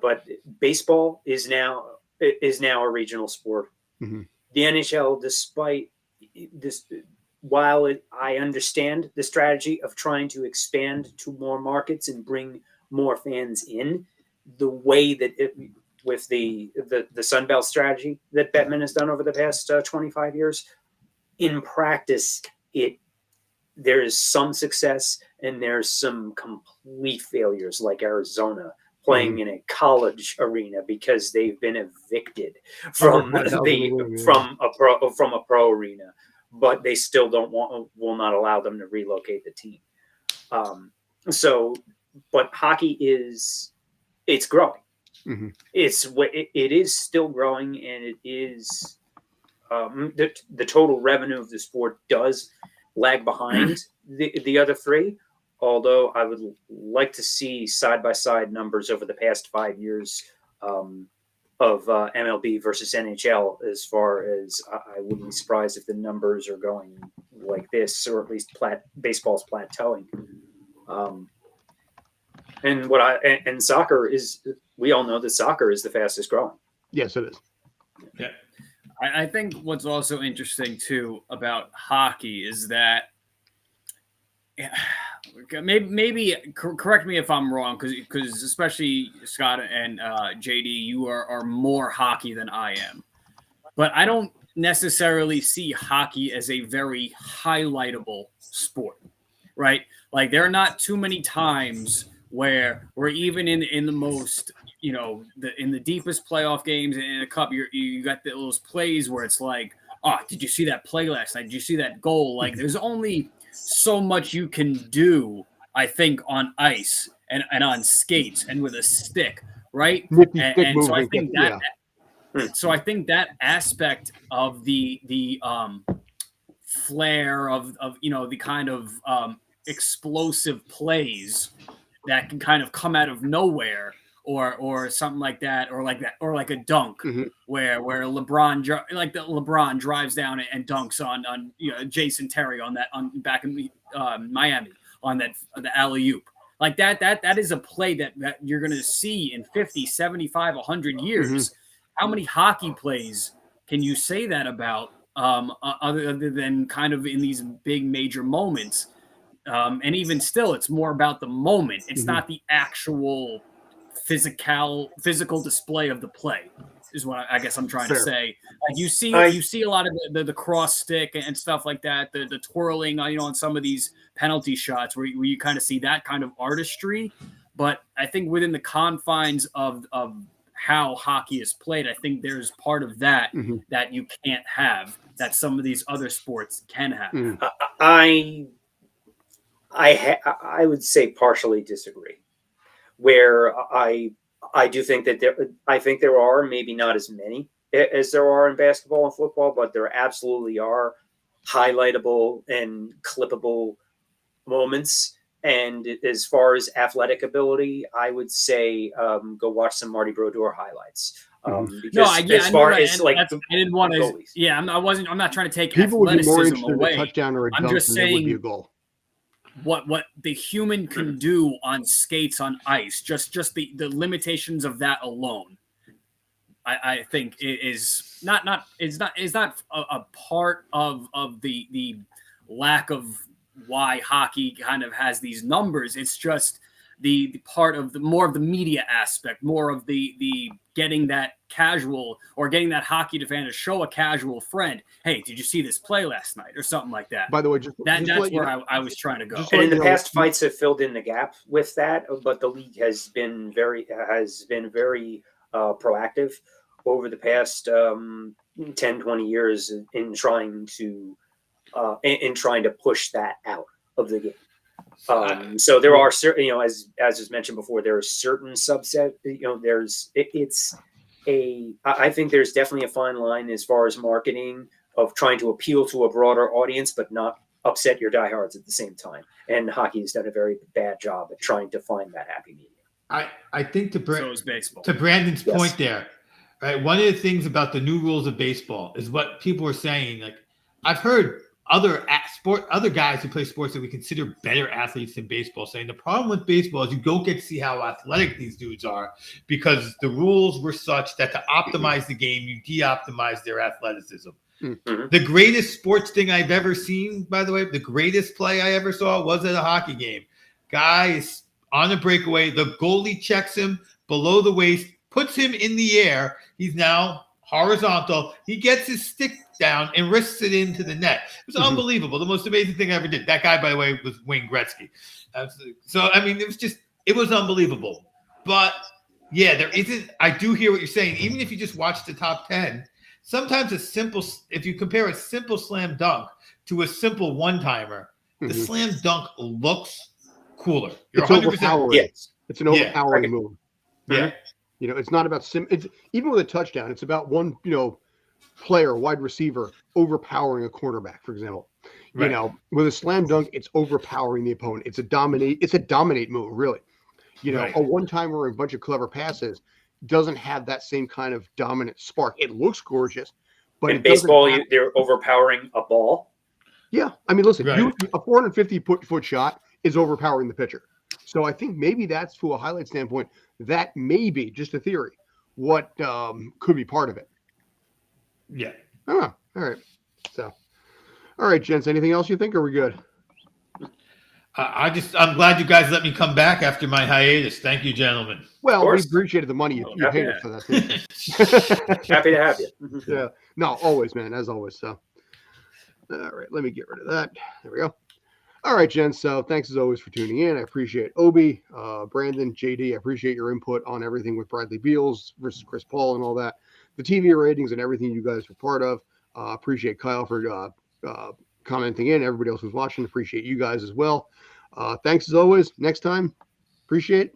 But baseball is now a regional sport. Mm-hmm. The NHL, despite this, while I understand the strategy of trying to expand to more markets and bring more fans in, the way that with the Sunbelt strategy that Bettman has done over the past 25 years, in practice, there's some success and there's some complete failures, like Arizona playing in a college arena because they've been evicted from a pro arena, but they still will not allow them to relocate the team. But hockey it's growing. Mm-hmm. It is still growing, and it is the total revenue of the sport does lag behind the other three. Although I would like to see side-by-side numbers over the past 5 years of MLB versus NHL, as far as I wouldn't be surprised if the numbers are going like this, or at least baseball's plateauing. And soccer is, we all know that soccer is the fastest growing. Yes, it is. Yeah. I think what's also interesting too about hockey is that maybe correct me if I'm wrong, because especially Scott and JD, you are more hockey than I am, but I don't necessarily see hockey as a very highlightable sport, right? Like, there are not too many times where we're even in the most, in the deepest playoff games in a cup, you got those plays where it's like, oh, did you see that play last night? Did you see that goal? Like, there's only so much you can do, I think, on ice and on skates and with a stick, right? And so I think that, so I think that aspect of the flair of the kind of explosive plays that can kind of come out of nowhere, or something like that, or like a dunk, where LeBron drives down and dunks on Jason Terry back in Miami on the alley-oop. Like that is a play that you're going to see in 50, 75, 100 years. How many hockey plays can you say that about, other than kind of in these big major moments? And even still, it's more about the moment. It's not the actual physical display of the play, is what I guess I'm trying to say. Like, you see a lot of the cross stick and stuff like that, the twirling, on some of these penalty shots where you kind of see that kind of artistry. But I think within the confines of how hockey is played, I think there's part of that that you can't have, that some of these other sports can have. I would say partially disagree. Where I do think that there are maybe not as many as there are in basketball and football, but there absolutely are highlightable and clippable moments. And as far as athletic ability, I would say go watch some Marty Brodeur highlights. I didn't want to. Yeah, I'm not trying to take people would be more athleticism interested away. in a touchdown or a I'm dunk just than saying, there would be a goal. What the human can do on skates, on ice, just the limitations of that alone, I think is not a part of the lack of why hockey kind of has these numbers. It's just the part of more of the media aspect, more of the getting that casual, or getting that hockey fan to show a casual friend, hey, did you see this play last night, or something like that. By the way, that's where I was trying to go. And in the past, fights have filled in the gap with that, but the league has been very proactive over the past 10, 20 years in trying to push that out of the game. So there are certain, as was mentioned before, there are certain subset. I think there's definitely a fine line as far as marketing of trying to appeal to a broader audience, but not upset your diehards at the same time. And hockey has done a very bad job at trying to find that happy medium. I think so is baseball. To Brandon's point there, right? One of the things about the new rules of baseball is what people are saying. Like, I've heard other other guys who play sports that we consider better athletes than baseball, saying the problem with baseball is you don't get to see how athletic these dudes are because the rules were such that to optimize the game, you de-optimize their athleticism. Mhm. The greatest sports thing I've ever seen, by the way, the greatest play I ever saw was at a hockey game. Guy is on a breakaway. The goalie checks him below the waist, puts him in the air. He's now horizontal. He gets his stick down and wrists it into the net. It was unbelievable. The most amazing thing I ever did. That guy, by the way, was Wayne Gretzky. So, I mean, it was unbelievable. But, yeah, I do hear what you're saying. Even if you just watch the top 10, sometimes if you compare a simple slam dunk to a simple one-timer, the slam dunk looks cooler. You're it's 100% overpowering. Yes. It's an overpowering Yeah. move. Yeah. You know, it's not about it's even with a touchdown, it's about one, player, wide receiver, overpowering a quarterback, for example. Right. You know, with a slam dunk, it's overpowering the opponent. It's a dominate move, really. You know, Right. a one-timer or a bunch of clever passes doesn't have that same kind of dominant spark. It looks gorgeous, but In it doesn't baseball, have- they're overpowering a ball. Yeah, I mean, listen, Right. a 450-foot shot is overpowering the pitcher. So I think maybe that's, from a highlight standpoint, that may be, just a theory, what could be part of it. Yeah. I don't know. All right. So, all right, gents, anything else you think? Or are we good? I'm glad you guys let me come back after my hiatus. Thank you, gentlemen. Well, we course. appreciated the money you paid us for that. Too. Happy to have you. Yeah. No, always, man, as always. So, all right, let me get rid of that. There we go. All right, gents. So thanks as always for tuning in. I appreciate Obi, Brandon, JD. I appreciate your input on everything with Bradley Beals versus Chris Paul and all that. The TV ratings and everything you guys were part of. Appreciate Kyle for commenting in. Everybody else who's watching, appreciate you guys as well. Thanks as always. Next time, appreciate